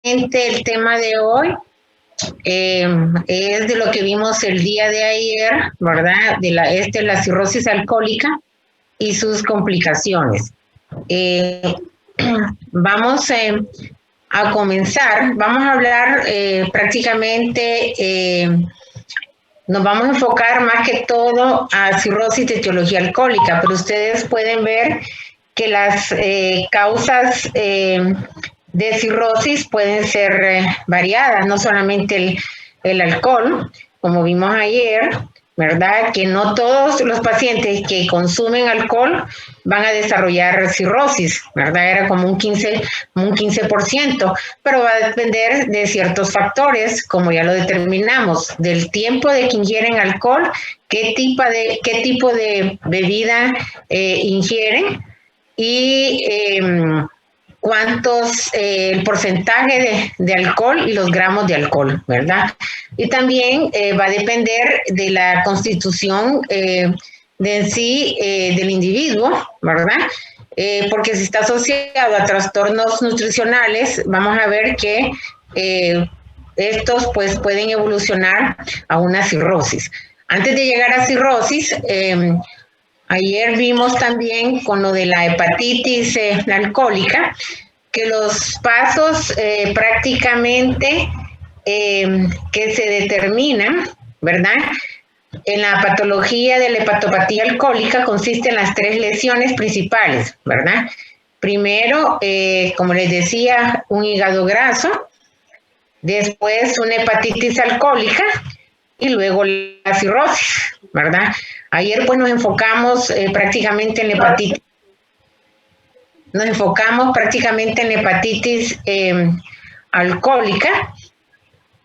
El tema de hoy es de lo que vimos el día de ayer, ¿verdad? La cirrosis alcohólica y sus complicaciones. Eh, vamos a comenzar, vamos a hablar nos vamos a enfocar más que todo a cirrosis de etiología alcohólica, pero ustedes pueden ver que las causas de cirrosis pueden ser variadas, no solamente el alcohol, como vimos ayer, ¿verdad? Que no todos los pacientes que consumen alcohol van a desarrollar cirrosis, ¿verdad? Era como un 15%, pero va a depender de ciertos factores, como ya lo determinamos, del tiempo de que ingieren alcohol, qué tipo de bebida ingieren y el porcentaje de alcohol y los gramos de alcohol, ¿verdad? Y también va a depender de la constitución en sí del individuo, ¿verdad? Porque si está asociado a trastornos nutricionales, vamos a ver que estos pues pueden evolucionar a una cirrosis. Antes de llegar a cirrosis, ayer vimos también con lo de la hepatitis alcohólica que los pasos prácticamente que se determinan, ¿verdad? En la patología de la hepatopatía alcohólica consiste en las 3 lesiones principales, ¿verdad? Primero, como les decía, un hígado graso, después una hepatitis alcohólica y luego la cirrosis, ¿verdad? Ayer pues nos enfocamos prácticamente en la hepatitis. Nos enfocamos prácticamente en la hepatitis alcohólica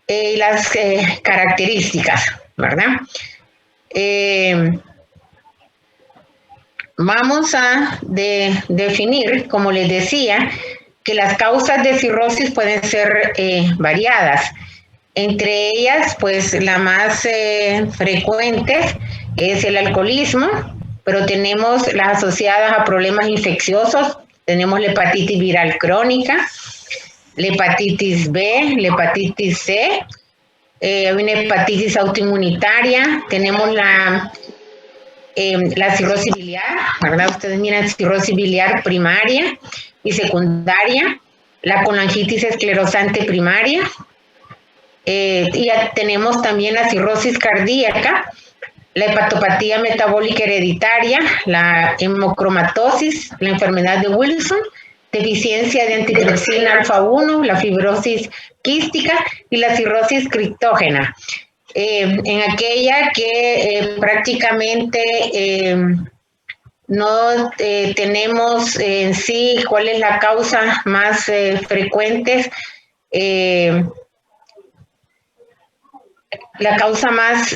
y las características, ¿verdad? Vamos a definir, como les decía, que las causas de cirrosis pueden ser variadas. Entre ellas, pues la más frecuente es el alcoholismo, pero tenemos las asociadas a problemas infecciosos, tenemos la hepatitis viral crónica, la hepatitis B, la hepatitis C, una hepatitis autoinmunitaria, tenemos la cirrosis biliar, ¿verdad? Ustedes miran cirrosis biliar primaria y secundaria, la colangitis esclerosante primaria, y tenemos también la cirrosis cardíaca, la hepatopatía metabólica hereditaria, la hemocromatosis, la enfermedad de Wilson, deficiencia de antitripsina alfa 1, la fibrosis quística y la cirrosis criptógena. En aquella que prácticamente no tenemos en sí cuál es la causa más frecuente, la causa más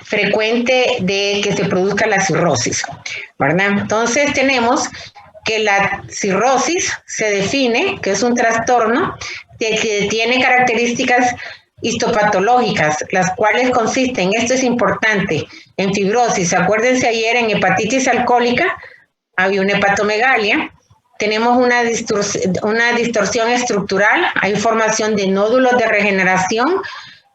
frecuente de que se produzca la cirrosis, ¿verdad? Entonces tenemos que la cirrosis se define, que es un trastorno que tiene características histopatológicas, las cuales consisten, esto es importante, en fibrosis. Acuérdense ayer en hepatitis alcohólica había una hepatomegalia, tenemos una distorsión estructural, hay formación de nódulos de regeneración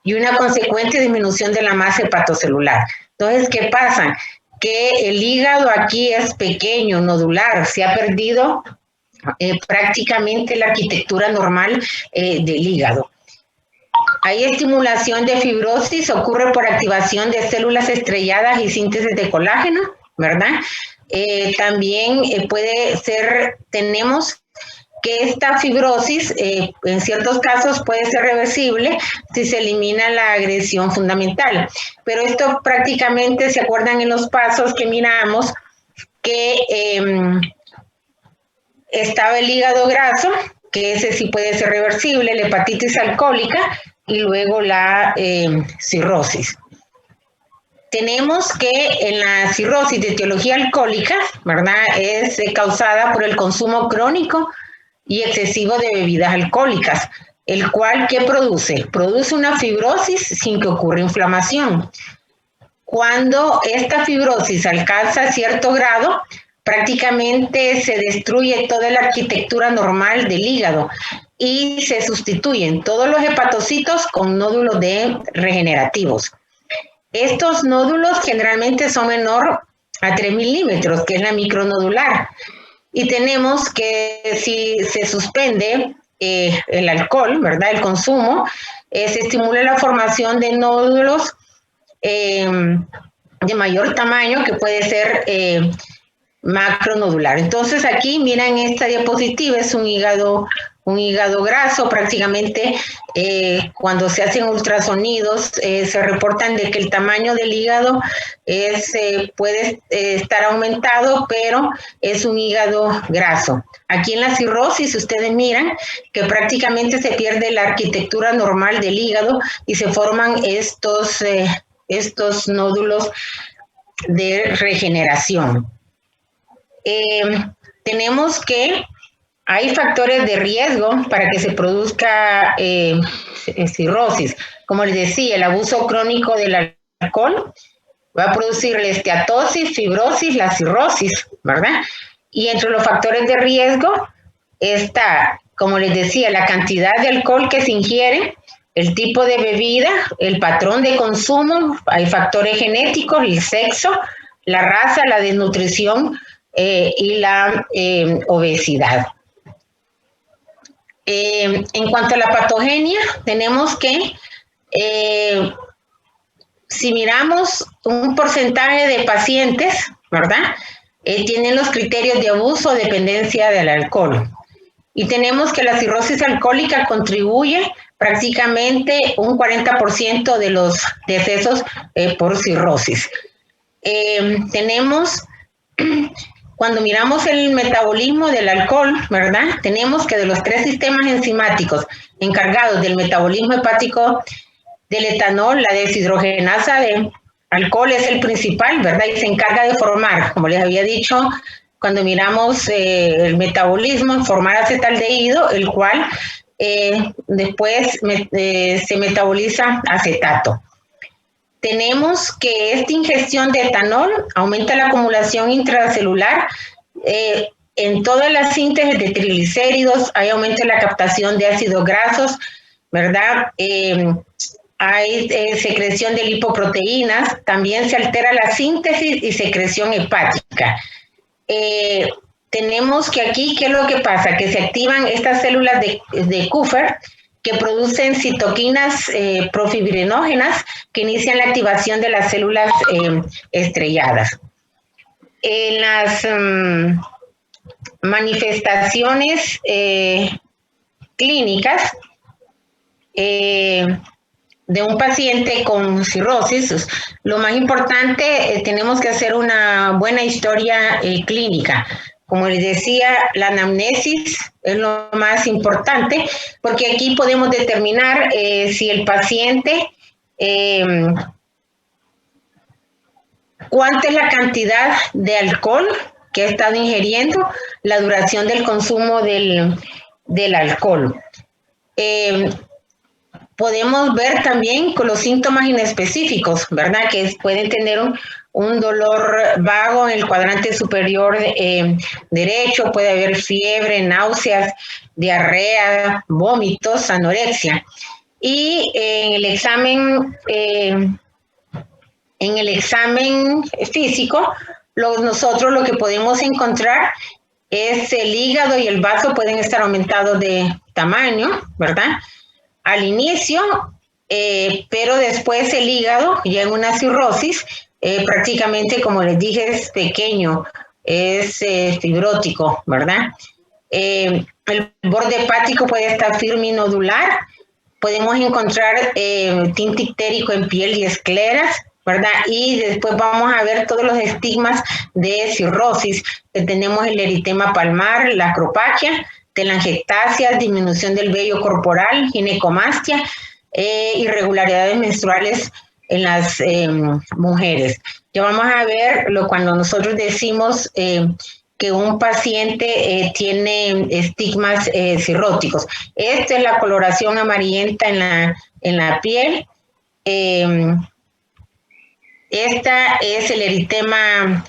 y una consecuente disminución de la masa hepatocelular. Entonces, ¿qué pasa? Que el hígado aquí es pequeño, nodular, se ha perdido prácticamente la arquitectura normal del hígado. Hay estimulación de fibrosis, ocurre por activación de células estrelladas y síntesis de colágeno, ¿verdad? También puede ser, tenemos que esta fibrosis en ciertos casos puede ser reversible si se elimina la agresión fundamental. Pero esto prácticamente, ¿se acuerdan en los pasos que miramos? Que estaba el hígado graso, que ese sí puede ser reversible, la hepatitis alcohólica y luego la cirrosis. Tenemos que en la cirrosis de etiología alcohólica, ¿verdad? Es causada por el consumo crónico y excesivo de bebidas alcohólicas, el cual, ¿qué produce? Produce una fibrosis sin que ocurra inflamación. Cuando esta fibrosis alcanza cierto grado, prácticamente se destruye toda la arquitectura normal del hígado. y se sustituyen todos los hepatocitos con nódulos D regenerativos. Estos nódulos generalmente son menor a 3 milímetros, que es la micronodular. Y tenemos que si se suspende el alcohol, ¿verdad? El consumo, se estimula la formación de nódulos de mayor tamaño, que puede ser macronodular. Entonces aquí, miren esta diapositiva, es un hígado graso. Prácticamente cuando se hacen ultrasonidos se reportan de que el tamaño del hígado puede estar aumentado, pero es un hígado graso. Aquí en la cirrosis ustedes miran que prácticamente se pierde la arquitectura normal del hígado y se forman estos nódulos de regeneración. Tenemos que hay factores de riesgo para que se produzca cirrosis. Como les decía, el abuso crónico del alcohol va a producir la esteatosis, fibrosis, la cirrosis, ¿verdad? Y entre los factores de riesgo está, como les decía, la cantidad de alcohol que se ingiere, el tipo de bebida, el patrón de consumo, hay factores genéticos, el sexo, la raza, la desnutrición y la obesidad. En cuanto a la patogenia, tenemos que, si miramos un porcentaje de pacientes, ¿verdad? Tienen los criterios de abuso o dependencia del alcohol. Y tenemos que la cirrosis alcohólica contribuye prácticamente un 40% de los decesos por cirrosis. Tenemos... Cuando miramos el metabolismo del alcohol, ¿verdad? Tenemos que de los 3 sistemas enzimáticos encargados del metabolismo hepático del etanol, la deshidrogenasa de alcohol es el principal, ¿verdad? Y se encarga de formar, como les había dicho, cuando miramos el metabolismo, formar acetaldehído, el cual después se metaboliza acetato. Tenemos que esta ingestión de etanol aumenta la acumulación intracelular. En todas las síntesis de triglicéridos hay aumento en la captación de ácidos grasos, ¿verdad? Hay secreción de lipoproteínas, también se altera la síntesis y secreción hepática. Tenemos que aquí, ¿qué es lo que pasa? Que se activan estas células de Kupffer, que producen citoquinas profibrinógenas que inician la activación de las células estrelladas. En las manifestaciones clínicas de un paciente con cirrosis, lo más importante, tenemos que hacer una buena historia clínica. Como les decía, la anamnesis es lo más importante, porque aquí podemos determinar si el paciente, cuánta es la cantidad de alcohol que ha estado ingiriendo, la duración del consumo del alcohol. Podemos ver también con los síntomas inespecíficos, ¿verdad? Que pueden tener un dolor vago en el cuadrante superior derecho, puede haber fiebre, náuseas, diarrea, vómitos, anorexia. Y en el examen físico, nosotros lo que podemos encontrar es el hígado y el vaso pueden estar aumentados de tamaño, ¿verdad? Al inicio, pero después el hígado, ya en una cirrosis, prácticamente, como les dije, es pequeño, es fibrótico, ¿verdad? El borde hepático puede estar firme y nodular. Podemos encontrar tinte ictérico en piel y escleras, ¿verdad? Y después vamos a ver todos los estigmas de cirrosis, que tenemos el eritema palmar, la acropaquia, telangiectasia, disminución del vello corporal, ginecomastia, irregularidades menstruales en las mujeres. Ya vamos a ver cuando nosotros decimos que un paciente tiene estigmas cirróticos. Esta es la coloración amarillenta en la piel. Esta es el eritema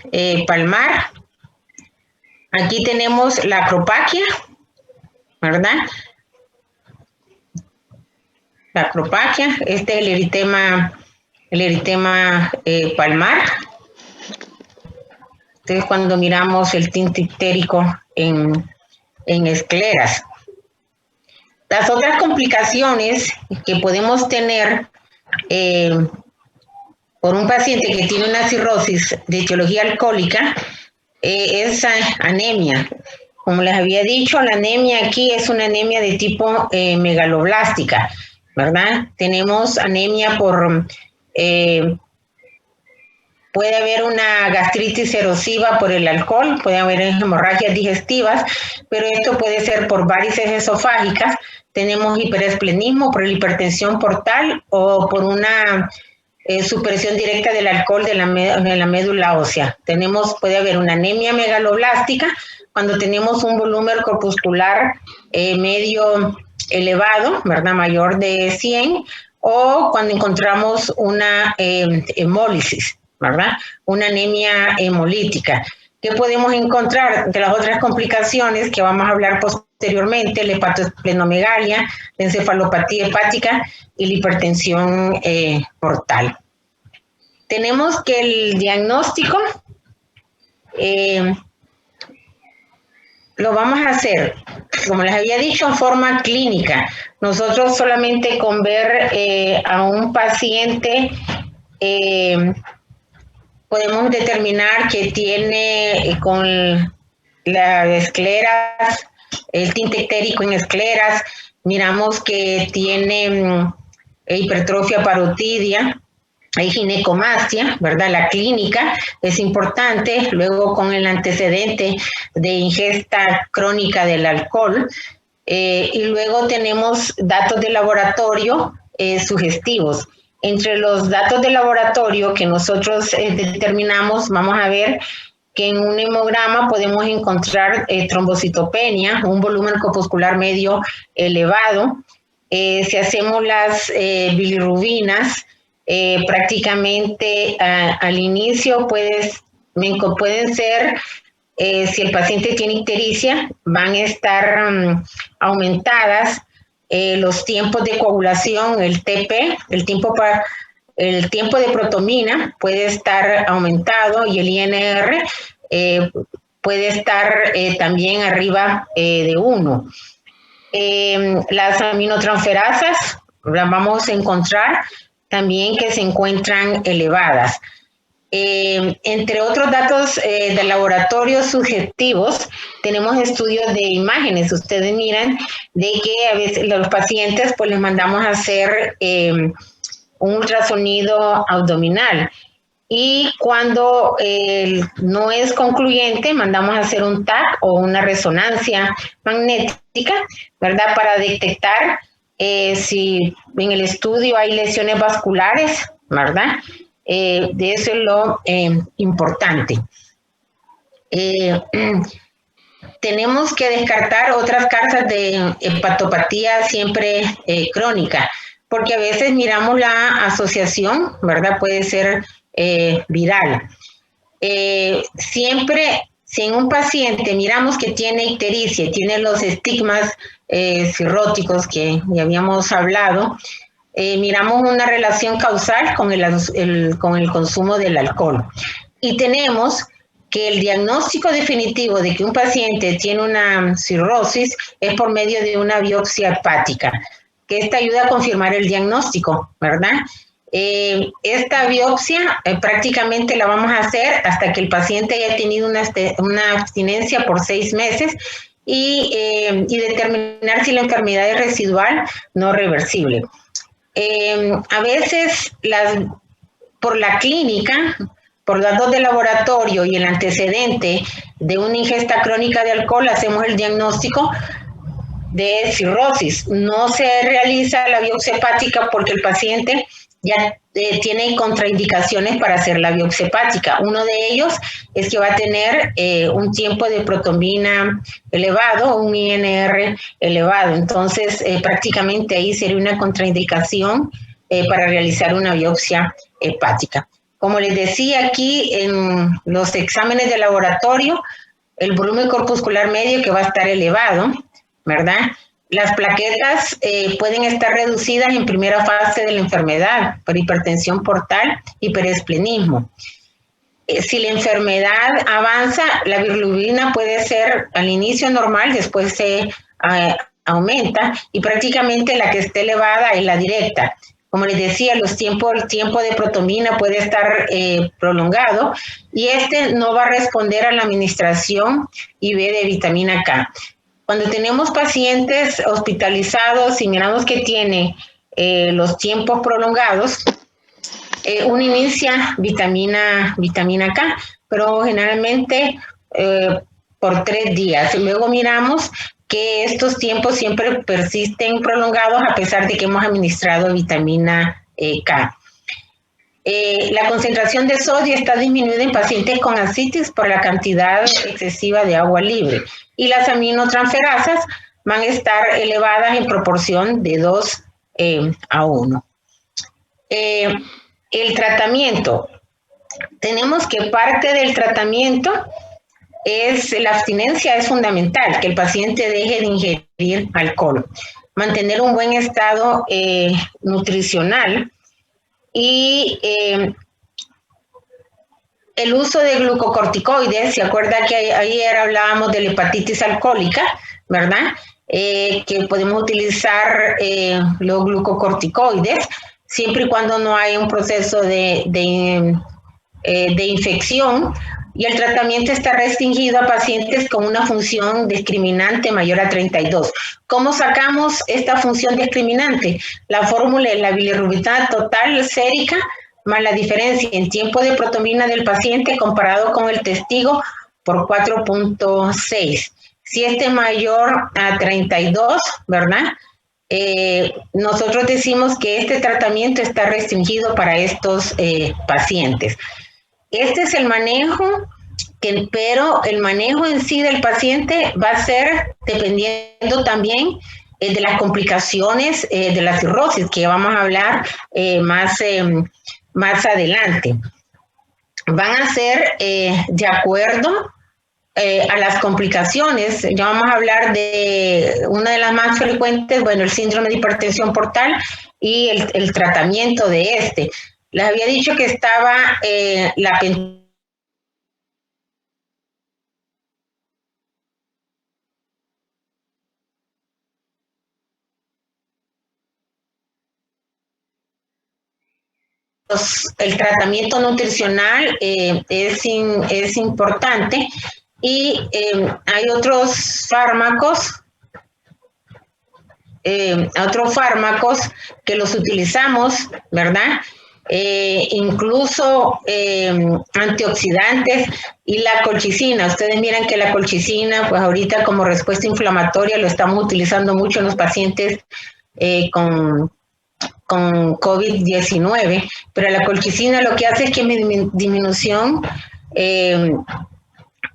palmar. Aquí tenemos la acropaquia, ¿verdad? la acropaquia. Este es el eritema palmar. Entonces, cuando miramos el tinte ictérico en escleras. Las otras complicaciones que podemos tener por un paciente que tiene una cirrosis de etiología alcohólica es anemia. Como les había dicho, la anemia aquí es una anemia de tipo megaloblástica, ¿verdad? Tenemos anemia por... puede haber una gastritis erosiva por el alcohol, puede haber hemorragias digestivas, pero esto puede ser por varices esofágicas. Tenemos hiperesplenismo por la hipertensión portal o por una supresión directa del alcohol de la médula ósea. Puede haber una anemia megaloblástica cuando tenemos un volumen corpuscular medio elevado, ¿verdad? Mayor de 100, o cuando encontramos una hemólisis, ¿verdad? Una anemia hemolítica. ¿Qué podemos encontrar? De las otras complicaciones que vamos a hablar posteriormente, la hepatoesplenomegalia, la encefalopatía hepática y la hipertensión portal. Tenemos que el diagnóstico lo vamos a hacer, como les había dicho, en forma clínica. Nosotros solamente con ver a un paciente podemos determinar que tiene con las escleras, el tinte ictérico en escleras, miramos que tiene hipertrofia parotidia, hay ginecomastia, ¿verdad? La clínica es importante, luego con el antecedente de ingesta crónica del alcohol, y luego tenemos datos de laboratorio sugestivos. Entre los datos de laboratorio que nosotros determinamos, vamos a ver que en un hemograma podemos encontrar trombocitopenia, un volumen corpuscular medio elevado. Si hacemos las bilirrubinas, prácticamente al inicio pueden ser, si el paciente tiene ictericia, van a estar aumentadas. Los tiempos de coagulación, el TP, el tiempo de protomina puede estar aumentado y el INR puede estar también arriba de 1. Las aminotransferasas las vamos a encontrar también que se encuentran elevadas. Entre otros datos de laboratorio subjetivos, tenemos estudios de imágenes. Ustedes miran de que a veces los pacientes pues les mandamos a hacer un ultrasonido abdominal y cuando no es concluyente mandamos a hacer un TAC o una resonancia magnética, ¿verdad? Para detectar si en el estudio hay lesiones vasculares, ¿verdad? De eso es lo importante. Tenemos que descartar otras causas de hepatopatía siempre crónica, porque a veces miramos la asociación, ¿verdad? Puede ser viral. Siempre, si en un paciente miramos que tiene ictericia, tiene los estigmas cirróticos que ya habíamos hablado, miramos una relación causal con el consumo del alcohol. Y tenemos que el diagnóstico definitivo de que un paciente tiene una cirrosis es por medio de una biopsia hepática, que esta ayuda a confirmar el diagnóstico, ¿verdad? Esta biopsia prácticamente la vamos a hacer hasta que el paciente haya tenido una abstinencia por 6 meses y determinar si la enfermedad es residual, no reversible. A veces por la clínica, por datos de laboratorio y el antecedente de una ingesta crónica de alcohol, hacemos el diagnóstico de cirrosis. No se realiza la biopsia hepática porque el paciente ya tiene contraindicaciones para hacer la biopsia hepática. Uno de ellos es que va a tener un tiempo de protomina elevado, un INR elevado. Entonces, prácticamente ahí sería una contraindicación para realizar una biopsia hepática. Como les decía aquí, en los exámenes de laboratorio, el volumen corpuscular medio que va a estar elevado, ¿verdad? Las plaquetas pueden estar reducidas en primera fase de la enfermedad por hipertensión portal, hiperesplenismo. Si la enfermedad avanza, la bilirrubina puede ser al inicio normal, después se aumenta y prácticamente la que esté elevada es la directa. Como les decía, el tiempo de protomina puede estar prolongado y este no va a responder a la administración IV de vitamina K. Cuando tenemos pacientes hospitalizados y miramos que tiene los tiempos prolongados, uno inicia vitamina K, pero generalmente por 3 días. Luego miramos que estos tiempos siempre persisten prolongados a pesar de que hemos administrado vitamina K. La concentración de sodio está disminuida en pacientes con ascitis por la cantidad excesiva de agua libre y las aminotransferasas van a estar elevadas en proporción de 2 a 1. El tratamiento. Tenemos que parte del tratamiento es la abstinencia, es fundamental, que el paciente deje de ingerir alcohol, mantener un buen estado nutricional y el uso de glucocorticoides. Se acuerda que ayer hablábamos de la hepatitis alcohólica, ¿verdad? Que podemos utilizar los glucocorticoides siempre y cuando no haya un proceso de infección, y el tratamiento está restringido a pacientes con una función discriminante mayor a 32. ¿Cómo sacamos esta función discriminante? La fórmula es la bilirrubina total sérica más la diferencia en tiempo de protomina del paciente comparado con el testigo por 4.6. Si este es mayor a 32, ¿verdad? Nosotros decimos que este tratamiento está restringido para estos pacientes. Este es el manejo, pero el manejo en sí del paciente va a ser dependiendo también de las complicaciones de la cirrosis, que vamos a hablar más adelante. Van a ser de acuerdo a las complicaciones. Ya vamos a hablar de una de las más frecuentes, bueno, el síndrome de hipertensión portal y el tratamiento de este. Les había dicho que estaba la el tratamiento nutricional es importante y hay otros fármacos que los utilizamos, ¿verdad? Incluso antioxidantes y la colchicina. Ustedes miran que la colchicina, pues ahorita como respuesta inflamatoria lo estamos utilizando mucho en los pacientes con COVID-19, pero la colchicina lo que hace es que disminución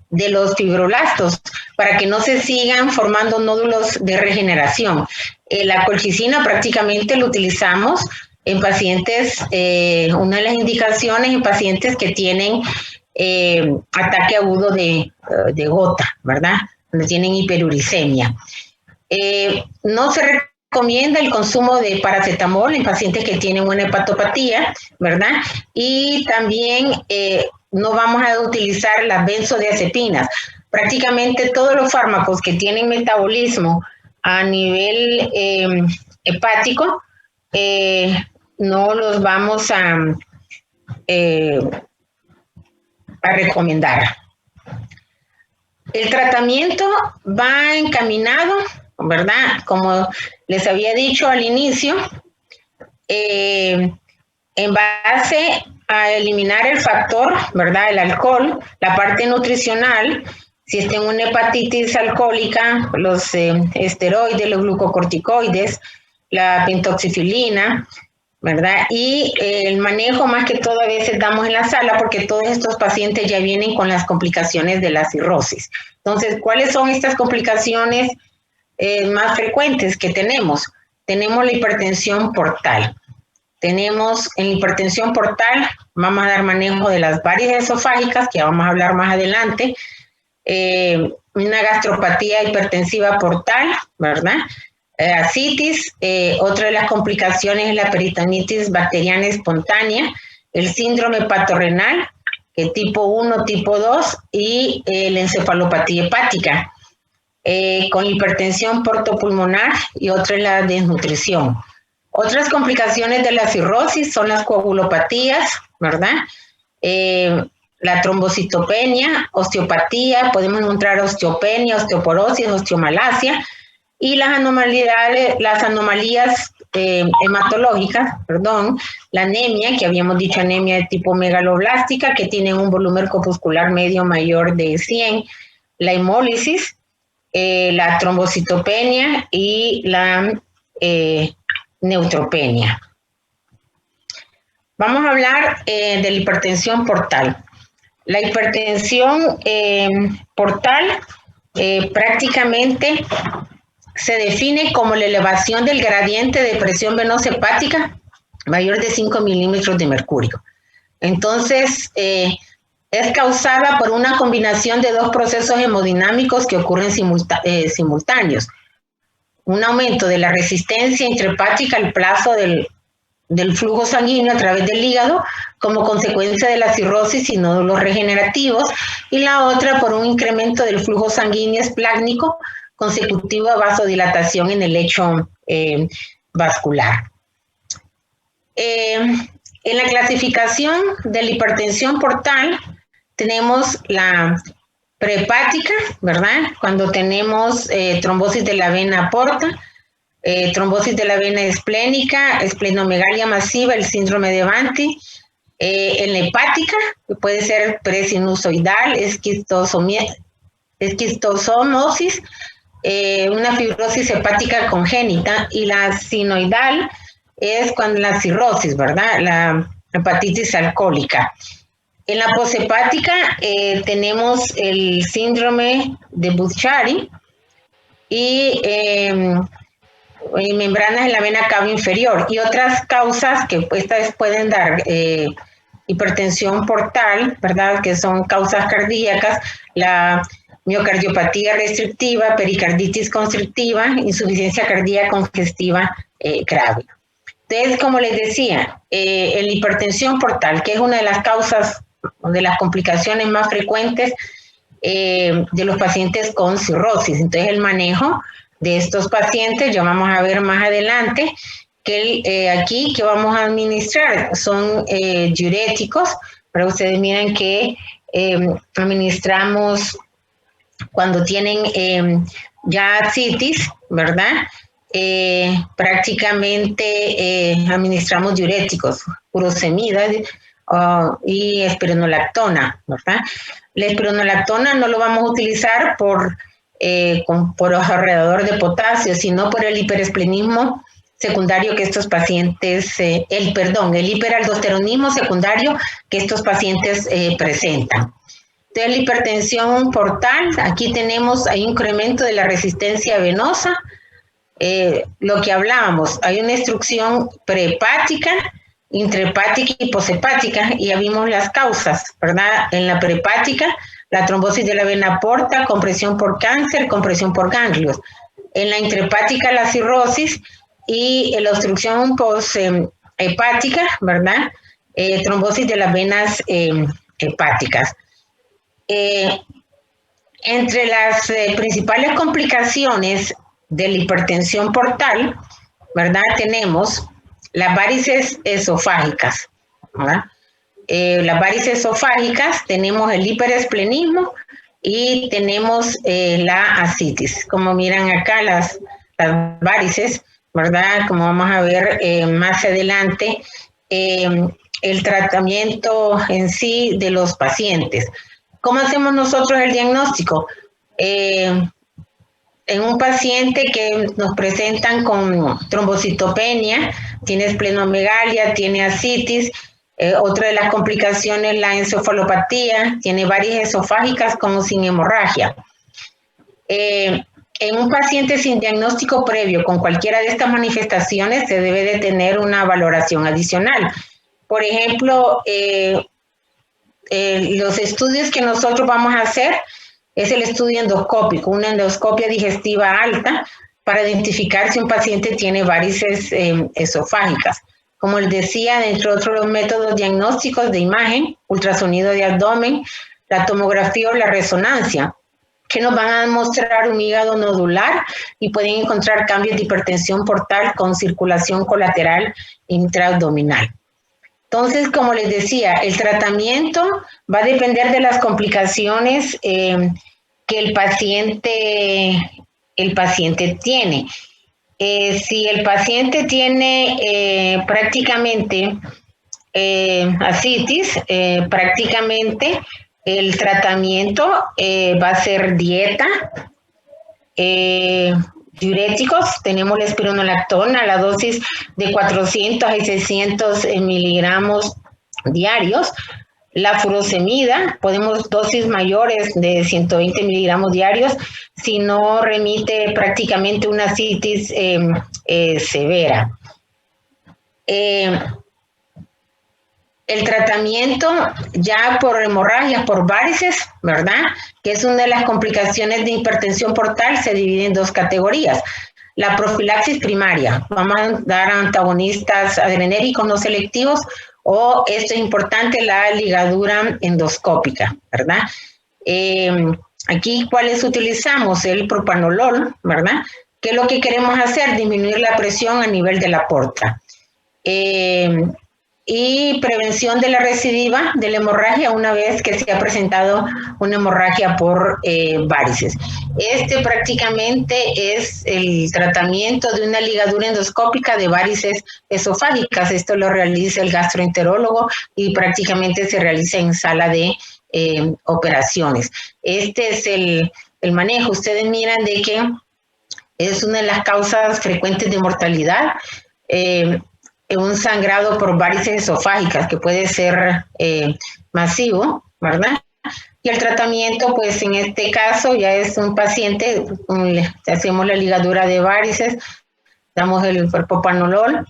de los fibroblastos para que no se sigan formando nódulos de regeneración. La colchicina prácticamente lo utilizamos en pacientes, una de las indicaciones en pacientes que tienen ataque agudo de gota, ¿verdad? Donde tienen hiperuricemia. No se recomienda el consumo de paracetamol en pacientes que tienen una hepatopatía, ¿verdad? Y también no vamos a utilizar las benzodiazepinas. Prácticamente todos los fármacos que tienen metabolismo a nivel hepático no los vamos a recomendar. El tratamiento va encaminado, ¿verdad? Como les había dicho al inicio, en base a eliminar el factor, ¿verdad? El alcohol, la parte nutricional. Si está en una hepatitis alcohólica, los esteroides, los glucocorticoides, la pentoxifilina, ¿verdad? Y el manejo más que todo a veces damos en la sala porque todos estos pacientes ya vienen con las complicaciones de la cirrosis. Entonces, ¿cuáles son estas complicaciones más frecuentes que tenemos? Tenemos la hipertensión portal. Tenemos en la hipertensión portal, vamos a dar manejo de las varices esofágicas, que vamos a hablar más adelante, una gastropatía hipertensiva portal, ¿verdad? ascitis. Otra de las complicaciones es la peritonitis bacteriana espontánea, el síndrome patorrenal, tipo 1, tipo 2, y la encefalopatía hepática, con hipertensión portopulmonar, y otra es la desnutrición. Otras complicaciones de la cirrosis son las coagulopatías, ¿verdad? La trombocitopenia, osteopatía, podemos encontrar osteopenia, osteoporosis, osteomalacia, y las anomalías hematológicas, la anemia, que habíamos dicho anemia de tipo megaloblástica, que tienen un volumen corpuscular medio mayor de 100, la hemólisis, la trombocitopenia y la neutropenia. Vamos a hablar de la hipertensión portal. La hipertensión portal prácticamente se define como la elevación del gradiente de presión venosa hepática mayor de 5 milímetros de mercurio. Entonces, es causada por una combinación de dos procesos hemodinámicos que ocurren simultáneos. Un aumento de la resistencia intrahepática al paso del flujo sanguíneo a través del hígado como consecuencia de la cirrosis y nódulos regenerativos, y la otra por un incremento del flujo sanguíneo esplácnico consecutivo a vasodilatación en el lecho vascular. En la clasificación de la hipertensión portal tenemos la prehepática, ¿verdad? Cuando tenemos trombosis de la vena porta, trombosis de la vena esplénica, esplenomegalia masiva, el síndrome de Banti. En la hepática, que puede ser presinusoidal, esquistosomosis, una fibrosis hepática congénita, y la sinoidal es cuando la cirrosis, ¿verdad? La hepatitis alcohólica. En la poshepática tenemos el síndrome de Budd-Chiari y membranas en la vena cava inferior, y otras causas que estas pueden dar hipertensión portal, ¿verdad? Que son causas cardíacas, la miocardiopatía restrictiva, pericarditis constrictiva, insuficiencia cardíaca congestiva grave. Entonces, como les decía, la hipertensión portal, que es una de las causas, de las complicaciones más frecuentes de los pacientes con cirrosis. Entonces, el manejo de estos pacientes, ya vamos a ver más adelante, que aquí que vamos a administrar son diuréticos, pero ustedes miren que administramos cuando tienen ya ascitis, ¿verdad? Prácticamente administramos diuréticos, furosemida y espironolactona, ¿verdad? La espironolactona no lo vamos a utilizar por ahorrador de potasio, sino por el hiperesplenismo secundario que estos pacientes, el hiperaldosteronismo secundario que estos pacientes presentan. Entonces, la hipertensión portal, aquí tenemos, hay un incremento de la resistencia venosa, lo que hablábamos, hay una obstrucción prehepática, intrahepática y poshepática, y ya vimos las causas, ¿verdad? En la prehepática, la trombosis de la vena porta, compresión por cáncer, compresión por ganglios. En la intrahepática, la cirrosis, y la obstrucción poshepática, ¿verdad? Trombosis de las venas hepáticas. Entre las principales complicaciones de la hipertensión portal, ¿verdad? Tenemos las varices esofágicas, ¿verdad? Las varices esofágicas, tenemos el hiperesplenismo y tenemos la ascitis. Como miran acá las varices, ¿verdad? Como vamos a ver más adelante, el tratamiento en sí de los pacientes. ¿Cómo hacemos nosotros el diagnóstico? En un paciente que nos presentan con trombocitopenia, tiene esplenomegalia, tiene ascitis, otra de las complicaciones, la encefalopatía, tiene varices esofágicas como sin hemorragia. En un paciente sin diagnóstico previo con cualquiera de estas manifestaciones se debe de tener una valoración adicional. Por ejemplo, los estudios que nosotros vamos a hacer es el estudio endoscópico, una endoscopia digestiva alta, para identificar si un paciente tiene varices esofágicas. Como les decía, dentro de otros métodos diagnósticos de imagen, ultrasonido de abdomen, la tomografía o la resonancia, que nos van a mostrar un hígado nodular y pueden encontrar cambios de hipertensión portal con circulación colateral intraabdominal. Entonces, como les decía, el tratamiento va a depender de las complicaciones que el paciente tiene. Si el paciente tiene prácticamente ascitis, prácticamente el tratamiento va a ser dieta, diuréticos, tenemos la espironolactona, la dosis de 400 y 600 miligramos diarios. La furosemida, podemos dosis mayores de 120 miligramos diarios si no remite prácticamente una ascitis severa. El tratamiento ya por hemorragias, por varices, ¿verdad? Que es una de las complicaciones de hipertensión portal, se divide en dos categorías. La profilaxis primaria, vamos a dar antagonistas adrenérgicos no selectivos, o esto es importante, la ligadura endoscópica, ¿verdad? Aquí, ¿cuáles utilizamos? El propanolol, ¿verdad? ¿Qué es lo que queremos hacer? Disminuir la presión a nivel de la porta. Y prevención de la recidiva de la hemorragia una vez que se ha presentado una hemorragia por varices. Este prácticamente es el tratamiento de una ligadura endoscópica de varices esofágicas. Esto lo realiza el gastroenterólogo y prácticamente se realiza en sala de operaciones. Este es el manejo. Ustedes miran de que es una de las causas frecuentes de mortalidad. Un sangrado por varices esofágicas que puede ser masivo, ¿verdad? Y el tratamiento, pues en este caso ya es un paciente, hacemos la ligadura de varices, damos el propanolol,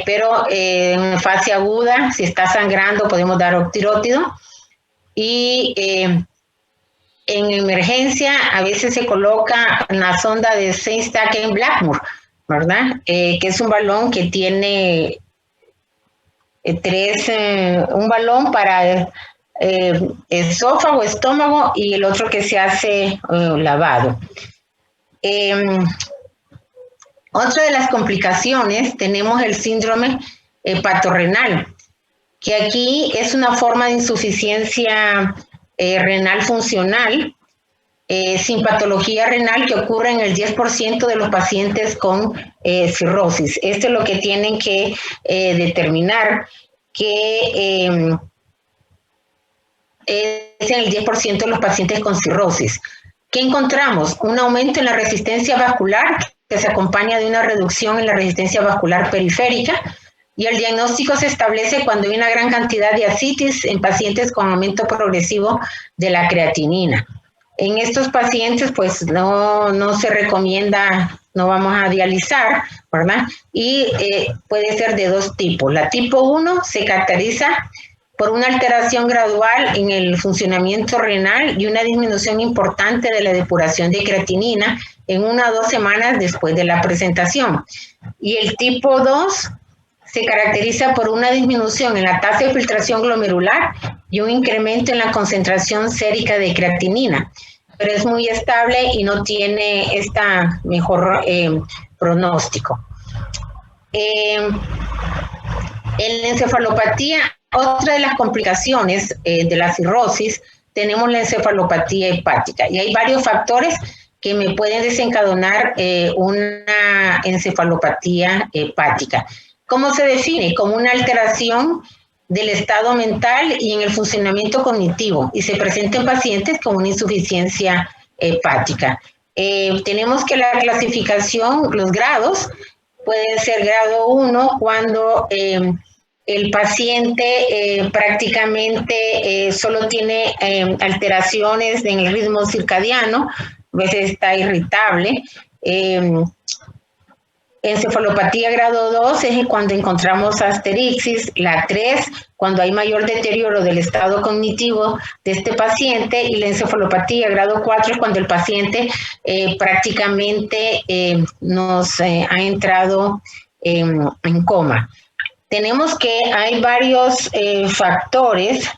pero en fase aguda, si está sangrando, podemos dar octirótido. Y en emergencia, a veces se coloca una sonda de Steinstacken-Blackmore, ¿verdad? Que es un balón que tiene un balón para esófago, estómago y el otro que se hace lavado. Otra de las complicaciones, tenemos el síndrome hepatorrenal, que aquí es una forma de insuficiencia renal funcional, sin patología renal, que ocurre en el 10% de los pacientes con cirrosis. Esto es lo que tienen que determinar, que es en el 10% de los pacientes con cirrosis. ¿Qué encontramos? Un aumento en la resistencia vascular que se acompaña de una reducción en la resistencia vascular periférica, y el diagnóstico se establece cuando hay una gran cantidad de ascitis en pacientes con aumento progresivo de la creatinina. En estos pacientes, pues no se recomienda, no vamos a dializar, ¿verdad? Y puede ser de dos tipos. La tipo 1 se caracteriza por una alteración gradual en el funcionamiento renal y una disminución importante de la depuración de creatinina en 1 o 2 semanas después de la presentación. Y el tipo 2 se caracteriza por una disminución en la tasa de filtración glomerular y un incremento en la concentración sérica de creatinina, pero es muy estable y no tiene esta mejor pronóstico. En la encefalopatía, otra de las complicaciones de la cirrosis, tenemos la encefalopatía hepática, y hay varios factores que me pueden desencadenar una encefalopatía hepática. ¿Cómo se define? Como una alteración del estado mental y en el funcionamiento cognitivo, y se presenta en pacientes con una insuficiencia hepática. Tenemos que la clasificación, los grados, puede ser grado 1 cuando el paciente prácticamente solo tiene alteraciones en el ritmo circadiano, a veces está irritable, Encefalopatía grado 2 es cuando encontramos asterixis, la 3 cuando hay mayor deterioro del estado cognitivo de este paciente, y la encefalopatía grado 4 es cuando el paciente prácticamente nos ha entrado en coma. Tenemos que hay varios factores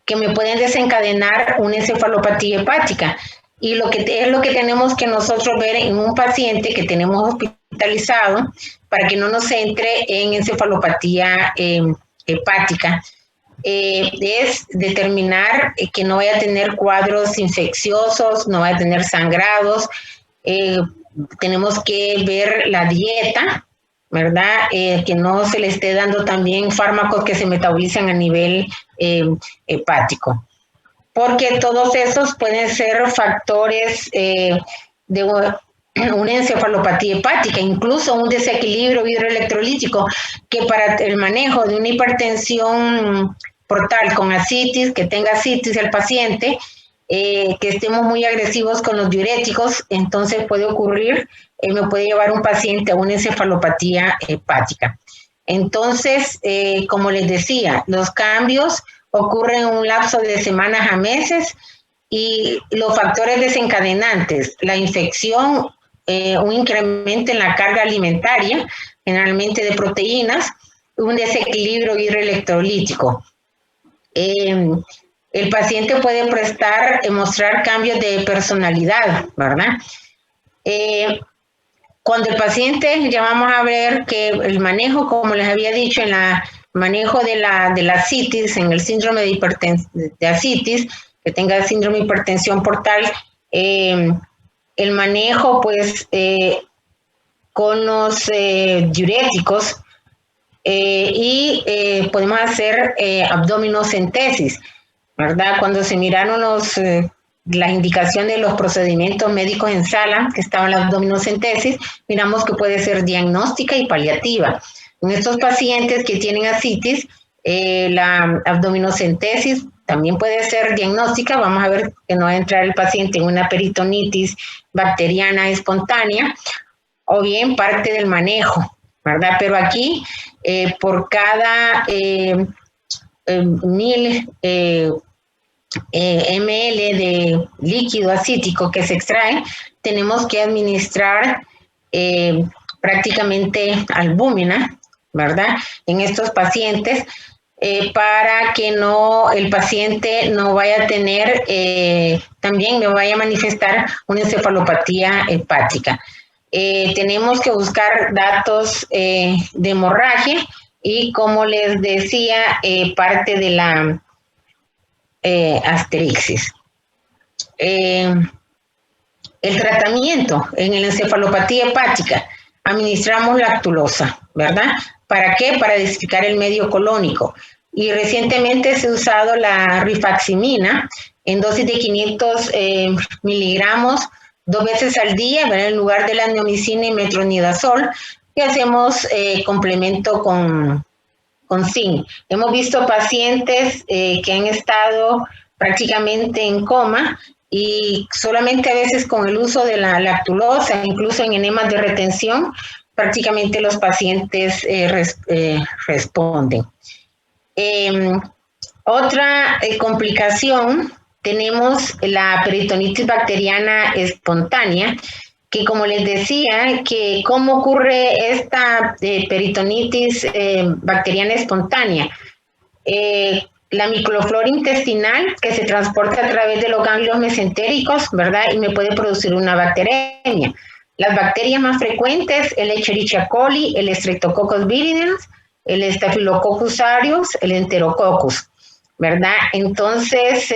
que me pueden desencadenar una encefalopatía hepática. Y lo que es lo que tenemos que nosotros ver en un paciente que tenemos hospitalizado para que no nos entre en encefalopatía hepática. Es determinar que no vaya a tener cuadros infecciosos, no vaya a tener sangrados. Tenemos que ver la dieta, ¿verdad? Que no se le esté dando también fármacos que se metabolizan a nivel hepático, porque todos esos pueden ser factores de una encefalopatía hepática, incluso un desequilibrio hidroelectrolítico, que para el manejo de una hipertensión portal con ascitis, que tenga ascitis el paciente, que estemos muy agresivos con los diuréticos, entonces puede ocurrir, me puede llevar un paciente a una encefalopatía hepática. Entonces, como les decía, los cambios ocurren en un lapso de semanas a meses, y los factores desencadenantes, la infección, un incremento en la carga alimentaria, generalmente de proteínas, un desequilibrio hidroelectrolítico. El paciente puede mostrar cambios de personalidad, ¿verdad? Cuando el paciente, ya vamos a ver que el manejo, como les había dicho, en la manejo de la ascitis, en el síndrome de ascitis, que tenga síndrome de hipertensión portal, el manejo, pues, con los diuréticos, y podemos hacer abdominocentesis, ¿verdad? Cuando se miraron las indicaciones de los procedimientos médicos en sala, que estaba la abdominocentesis, miramos que puede ser diagnóstica y paliativa. En estos pacientes que tienen ascitis, la abdominocentesis también puede ser diagnóstica. Vamos a ver que no va a entrar el paciente en una peritonitis bacteriana espontánea, o bien parte del manejo, ¿verdad? Pero aquí, por cada 1000 ml de líquido acítico que se extrae, tenemos que administrar prácticamente albúmina, ¿verdad? En estos pacientes, para que el paciente no vaya a tener, también no vaya a manifestar una encefalopatía hepática. Tenemos que buscar datos de hemorragia y, como les decía, parte de la asterixis. El tratamiento en la encefalopatía hepática, administramos lactulosa, ¿verdad? ¿Para qué? Para desificar el medio colónico. Y recientemente se ha usado la rifaximina en dosis de 500 miligramos 2 veces al día, ¿verdad? En lugar de la neomicina y metronidazol, y hacemos complemento con zinc. Hemos visto pacientes que han estado prácticamente en coma, y solamente a veces con el uso de la lactulosa, incluso en enemas de retención, prácticamente los pacientes responden. Otra complicación, tenemos la peritonitis bacteriana espontánea, que, como les decía, que cómo ocurre esta peritonitis bacteriana espontánea. La microflora intestinal, que se transporta a través de los ganglios mesentéricos, ¿verdad? Y me puede producir una bacteremia. Las bacterias más frecuentes, el Escherichia coli, el Streptococcus viridans, el Staphylococcus aureus, el Enterococcus, ¿verdad? Entonces,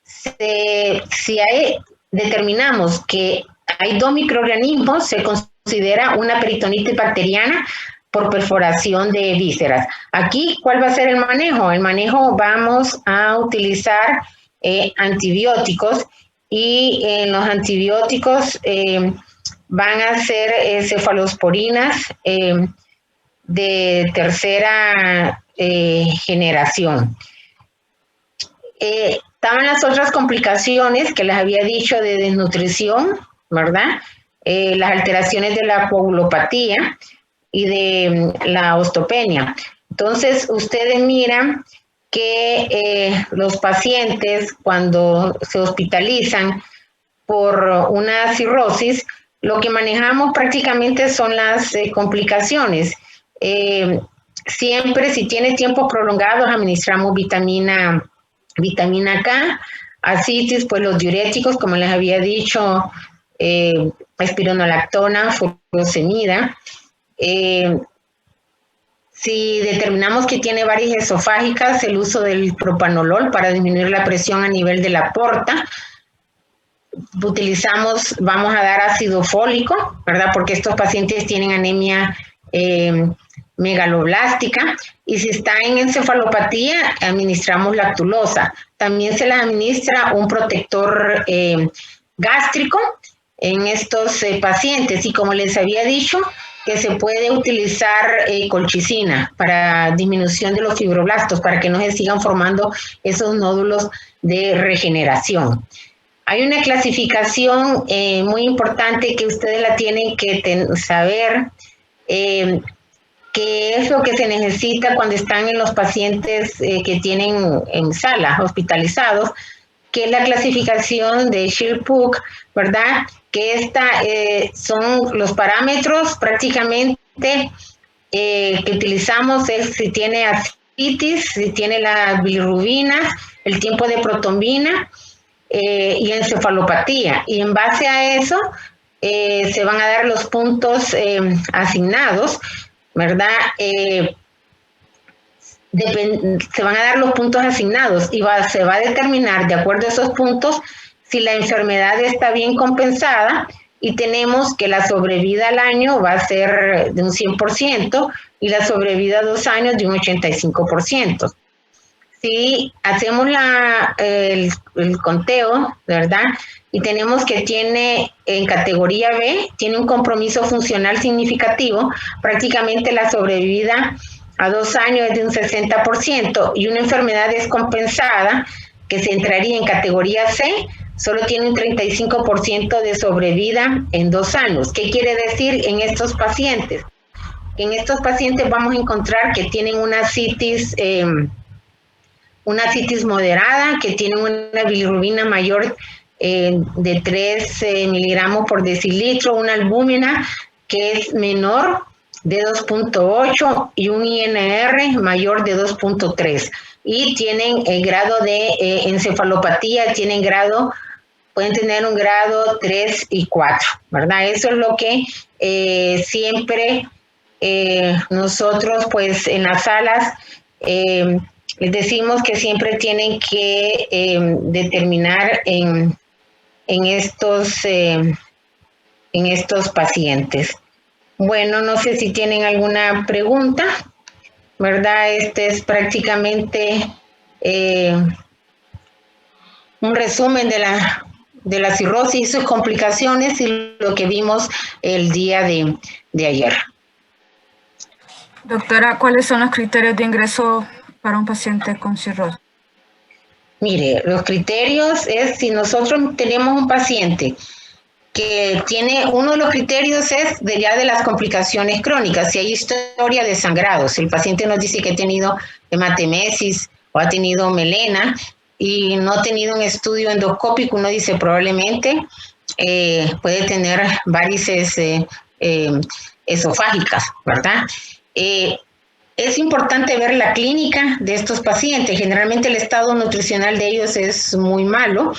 si determinamos que hay 2 microorganismos, se considera una peritonitis bacteriana por perforación de vísceras. Aquí, ¿cuál va a ser el manejo? El manejo, vamos a utilizar antibióticos, y en los antibióticos van a ser cefalosporinas de tercera generación. Estaban las otras complicaciones que les había dicho de desnutrición, ¿verdad? las alteraciones de la coagulopatía y de la osteopenia. Entonces, ustedes miran que los pacientes cuando se hospitalizan por una cirrosis, lo que manejamos prácticamente son las complicaciones. Siempre, si tiene tiempos prolongados, administramos vitamina K, ascitis, pues los diuréticos, como les había dicho, espironolactona, furosemida. Si determinamos que tiene varices esofágicas, el uso del propanolol para disminuir la presión a nivel de la porta. Vamos a dar ácido fólico, ¿verdad? Porque estos pacientes tienen anemia megaloblástica, y si está en encefalopatía, administramos lactulosa. También se les administra un protector gástrico en estos pacientes, y como les había dicho, que se puede utilizar colchicina para disminución de los fibroblastos, para que no se sigan formando esos nódulos de regeneración. Hay una clasificación muy importante que ustedes la tienen que saber, que es lo que se necesita cuando están en los pacientes que tienen en sala, hospitalizados, que es la clasificación de Schiller-Pugh, ¿verdad? Que son los parámetros prácticamente que utilizamos, es si tiene ascitis, si tiene la bilirrubina, el tiempo de protombina, y encefalopatía, y en base a eso se van a dar los puntos asignados, ¿verdad? Se van a dar los puntos asignados y se va a determinar de acuerdo a esos puntos si la enfermedad está bien compensada, y tenemos que la sobrevida al año va a ser de un 100% y la sobrevida a 2 años de un 85%. Si hacemos el conteo, ¿verdad? Y tenemos que tiene en categoría B, tiene un compromiso funcional significativo, prácticamente la sobrevida a 2 años es de un 60%, y una enfermedad descompensada, que se entraría en categoría C, solo tiene un 35% de sobrevida en 2 años. ¿Qué quiere decir en estos pacientes? En estos pacientes vamos a encontrar que tienen una ascitis moderada, que tienen una bilirrubina mayor de 3 miligramos por decilitro, una albúmina que es menor de 2.8 y un INR mayor de 2.3. Y tienen el grado de encefalopatía, pueden tener un grado 3 y 4, ¿verdad? Eso es lo que siempre nosotros, pues, en las salas les decimos que siempre tienen que determinar en estos pacientes. Bueno, no sé si tienen alguna pregunta, ¿verdad? Este es prácticamente un resumen de la cirrosis y sus complicaciones y lo que vimos el día de ayer. Doctora, ¿cuáles son los criterios de ingreso para un paciente con cirrosis? Mire, los criterios es si nosotros tenemos un paciente que tiene, uno de los criterios es de las complicaciones crónicas, si hay historia de sangrado, si el paciente nos dice que ha tenido hematemesis o ha tenido melena y no ha tenido un estudio endoscópico, uno dice probablemente puede tener varices esofágicas, ¿verdad? Es importante ver la clínica de estos pacientes. Generalmente el estado nutricional de ellos es muy malo.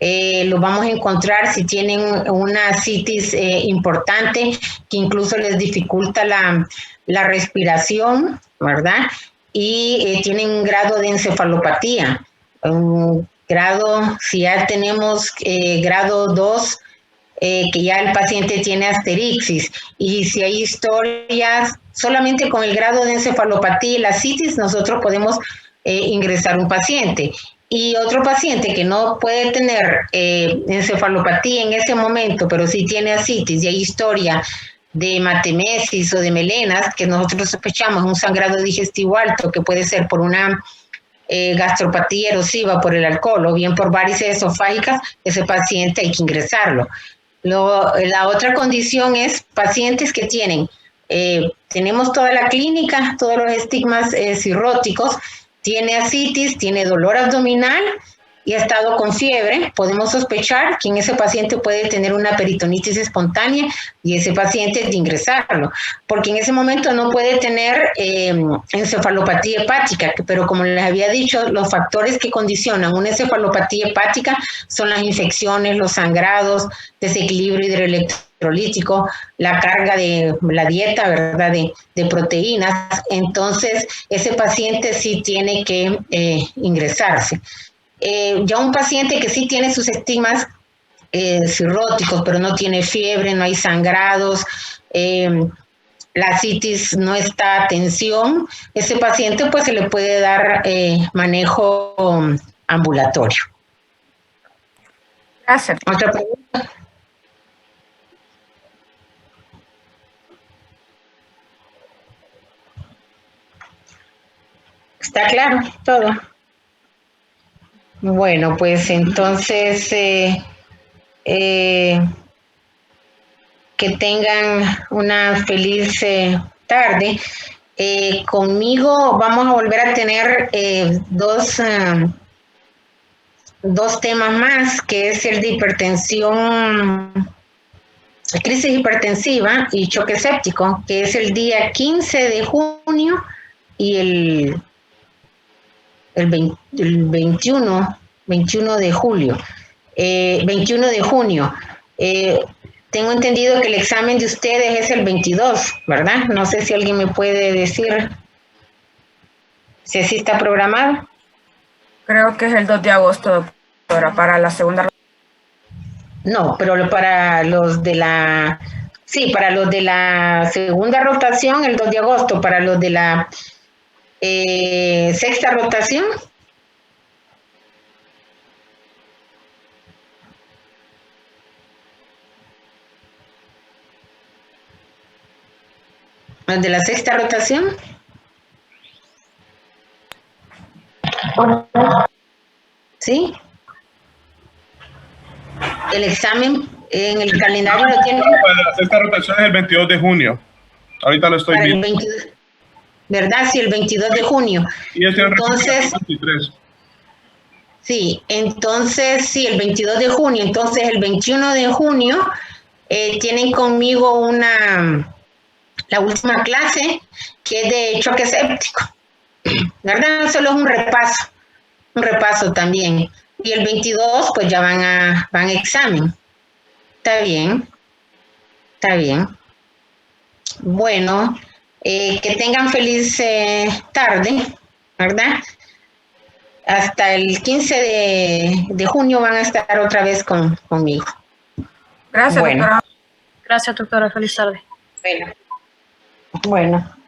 Lo vamos a encontrar si tienen una ascitis importante que incluso les dificulta la respiración, ¿verdad? Y tienen un grado de encefalopatía. Si ya tenemos grado 2, que ya el paciente tiene asterixis, y si hay historias, solamente con el grado de encefalopatía y la ascitis nosotros podemos ingresar un paciente. Y otro paciente que no puede tener encefalopatía en ese momento, pero sí tiene ascitis y hay historia de hematemesis o de melenas, que nosotros sospechamos un sangrado digestivo alto, que puede ser por una gastropatía erosiva por el alcohol o bien por varices esofágicas, ese paciente hay que ingresarlo. La otra condición es pacientes que tienen, tenemos toda la clínica, todos los estigmas cirróticos, tiene ascitis, tiene dolor abdominal y ha estado con fiebre. Podemos sospechar que en ese paciente puede tener una peritonitis espontánea y ese paciente es de ingresarlo, porque en ese momento no puede tener encefalopatía hepática, pero como les había dicho, los factores que condicionan una encefalopatía hepática son las infecciones, los sangrados, desequilibrio hidroelectrolítico, la carga de la dieta, ¿verdad?, de proteínas. Entonces, ese paciente sí tiene que ingresarse. Ya un paciente que sí tiene sus estigmas cirróticos, pero no tiene fiebre, no hay sangrados, la ascitis no está a tensión, ese paciente pues se le puede dar manejo ambulatorio. Gracias. ¿Otra pregunta? ¿Está claro todo? Bueno, pues entonces que tengan una feliz tarde. Conmigo vamos a volver a tener dos temas más, que es el de hipertensión, crisis hipertensiva y choque séptico, que es el día 15 de junio y el 21 de julio, 21 de junio. Tengo entendido que el examen de ustedes es el 22, ¿verdad? No sé si alguien me puede decir si así está programado. Creo que es el 2 de agosto, doctora, para la segunda. No, pero para los de la... Sí, para los de la segunda rotación, el 2 de agosto. Para los de la sexta rotación. Los de la sexta rotación. ¿Sí? El examen en el calendario lo tienen. La sexta rotación es el 22 de junio. Ahorita lo estoy viendo. ¿Verdad? Sí, el 22 de junio. Y este entonces, 23. Sí, entonces, sí, el 22 de junio. Entonces, el 21 de junio tienen conmigo la última clase, que es de choque séptico. ¿Verdad? Solo es un repaso también. Y el 22, pues ya van a examen. Está bien. Bueno, que tengan feliz tarde, ¿verdad? Hasta el 15 de junio van a estar otra vez conmigo. Gracias, bueno. doctora. Gracias, doctora. Feliz tarde. Bueno.